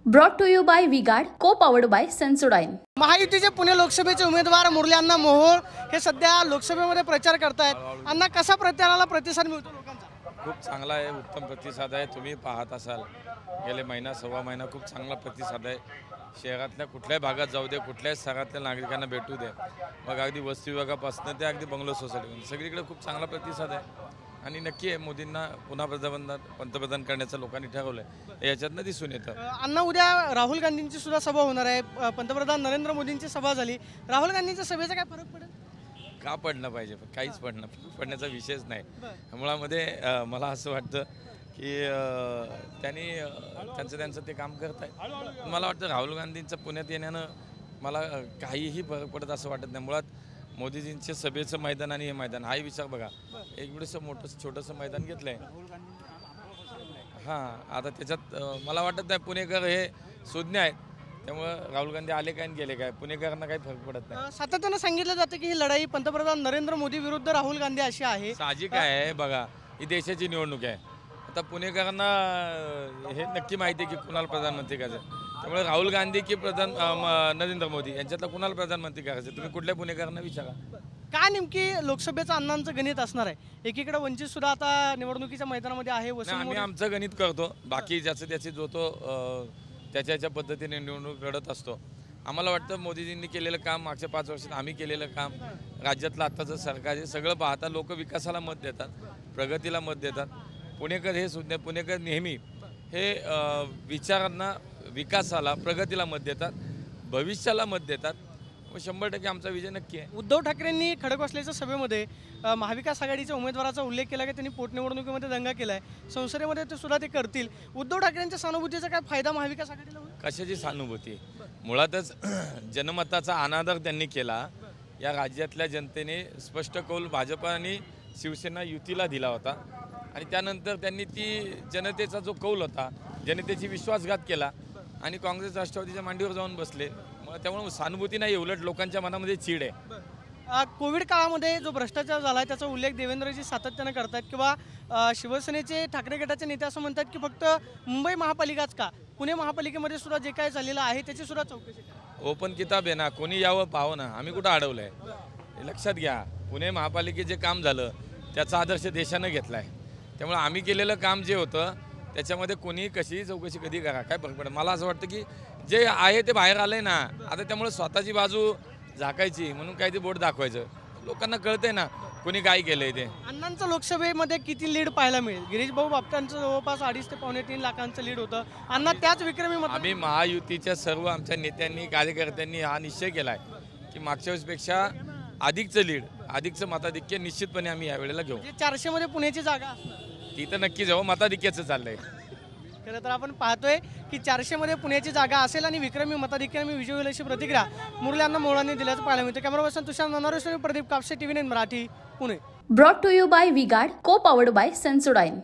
Brought to you by V-Guard, co-powered by Sensodyne. महायुतीचे पुणे लोकसभेचे उमेदवार मुरली अण्णा मोहोळ हे सध्या लोकसभेमध्ये प्रचार करतायत. अण्णा कसा प्रचाराला प्रतिसाद मिळतो लोकांचा? खूप चांगला आहे, उत्तम प्रतिसाद आहे. तुम्ही पाहत असाल गेले महिना सव्वा महिना खूप चांगला प्रतिसाद आहे. शहरातल्या कुठल्याही भागात जाऊ दे, कुठल्याही स्तरातल्या नागरिकांना भेटू दे, मग अगदी वस्ती विभागापासून ते अगदी बंगलो सोसायटी सगळीकडे खूप चांगला प्रतिसाद आहे. आणि नक्की आहे मोदींना पुन्हा पंतप्रधान करण्याचं लोकांनी ठरवलंय, याच्यातनं दिसून येतं. अण्णा उद्या राहुल गांधींची सुद्धा सभा होणार आहे. पंतप्रधान नरेंद्र मोदींची सभा झाली. राहुल गांधींच्या सभेचा काय फरक पडेल? का पडलं पाहिजे? काहीच पडण्याचा विषयच नाही. मुळामध्ये मला असं वाटतं की त्यांनी त्यांचं ते काम करत आहे. मला वाटतं राहुल गांधींचं पुण्यात येण्यानं मला काहीही फरक पडत असं वाटत नाही. मुळात मोदीजींच्या सभेचं मैदान आणि हे मैदान हाही विचार बघा, एक वेळेस छोटंसं मैदान घेतलं आहे. हां, आता त्याच्यात मला वाटत नाही पुणेकर हे सुज्ञ आहेत, त्यामुळं राहुल गांधी आले काय आणि गेले काय पुणेकरांना काही फरक पडत नाही. सातत्यानं सांगितलं जातं की ही लढाई पंतप्रधान नरेंद्र मोदी विरुद्ध राहुल गांधी अशी आहे. साहजिक आहे. बघा, ही देशाची निवडणूक आहे. आता पुणेकरांना हे नक्की माहिती आहे की कुणाला प्रधानमंत्री करायचं. त्यामुळे राहुल गांधी की नरेंद्र मोदी यांच्यातला कुणाला प्रधानमंत्री करायचं तुम्ही कुठल्या पुणेकरांना विचारा. काय नेमकी लोकसभेचं अण्णांचं गणित असणार आहे? एकीकडे वंचित सुद्धा आता निवडणुकीच्या मैदानामध्ये आहे. आम्ही आमचं गणित करतो, बाकी ज्याचं त्याची जो तो त्याच्या पद्धतीने निवडणूक लढत असतो. आम्हाला वाटतं मोदीजींनी केलेलं काम मागच्या 5 वर्षात आम्ही केलेलं काम, राज्यातलं आत्ताचं सरकार हे सगळं पाहता लोक विकासाला मत देतात, प्रगतीला मत देतात. पुणेकर हे सुद्धा पुणेकर नेहमी हे विचारांना, विकासाला, प्रगतीला मत देतात, भविष्याला मत देतात. 100% आमचा विजय नक्की आहे. उद्धव ठाकरेंनी खडकवासलेच्या सभेमध्ये महाविकास आघाडीच्या उमेदवाराचा उल्लेख केला की त्यांनी पोटनिवडणुकीमध्ये दंगा केला आहे. संसदेमध्ये ते सुद्धा ते करतील. उद्धव ठाकरेंच्या सहानुभूतीचा काय फायदा महाविकास आघाडीला होईल? कशाची सहानुभूती? मुळातच जनमताचा अनादर त्यांनी केला. या राज्यातल्या जनतेने स्पष्ट कौल भाजप आणि शिवसेना युतीला दिला होता आणि त्यानंतर त्यांनी ती जनतेचा जो कौल होता, जनतेची विश्वासघात केला आणि काँग्रेस राष्ट्रवादीच्या मांडीवर जाऊन बसले. त्यामुळे सहानुभूती नाही, उलट लोकांच्या मनामध्ये चीड आहे. कोविड काळामध्ये जो भ्रष्टाचार झाला आहे त्याचा उल्लेख देवेंद्रजी सातत्यानं करतात किंवा शिवसेनेचे ठाकरे गटाचे नेते असं म्हणतात की फक्त मुंबई महापालिकाच का, पुणे महापालिकेमध्ये सुद्धा जे काय झालेलं आहे त्याची सुद्धा चौकशी करा. ओपन किताब आहे ना, कोणी यावं पाहावं ना, आम्ही कुठं अडवलं आहे. लक्षात घ्या, पुणे महापालिकेचे काम झालं त्याचा आदर्श देशानं घेतला आहे. त्यामुळे आम्ही केलेलं काम जे होतं त्याच्यामध्ये कोणी कशीही चौकशी कधी करा, काय फरक पडत. मला असं वाटतं की जे आहे ते बाहेर आलंय ना आता, त्यामुळे स्वतःची बाजू झाकायची म्हणून काही ते बोट दाखवायचं. लोकांना कळतंय ना कोणी काय केलंय ते. अण्णांचं लोकसभेमध्ये किती लीड पाहायला मिळेल? गिरीश भाऊ बापटांचं जवळपास 2.5 ते 2.5 लाखांचं लीड होतं. अण्णा त्याच विक्रमी मत. आम्ही महायुतीच्या सर्व आमच्या नेत्यांनी, कार्यकर्त्यांनी हा निश्चय केला आहे की मागच्या वेळेसपेक्षा अधिकचं लीड, अधिकचं मताधिक्य निश्चितपणे आम्ही यावेळेला घेऊ. 400 मध्ये पुण्याची जागा असणार ती तर नक्की जाऊ, मताधिक्याचं चाललंय. खरं तर आपण पाहतोय की 400 मध्ये पुण्याची जागा असेल आणि विक्रमी मताधिक्याने मी विजय होईल अशी प्रतिक्रिया मुरली अण्णा मोहोळांनी दिल्याचं पाहायला मिळतं. Camera person Tushar Nanareshwari, Pradeep Kapse, TV9 Marathi, Pune. Brought to you by V-Guard, co-powered by Sensodyne.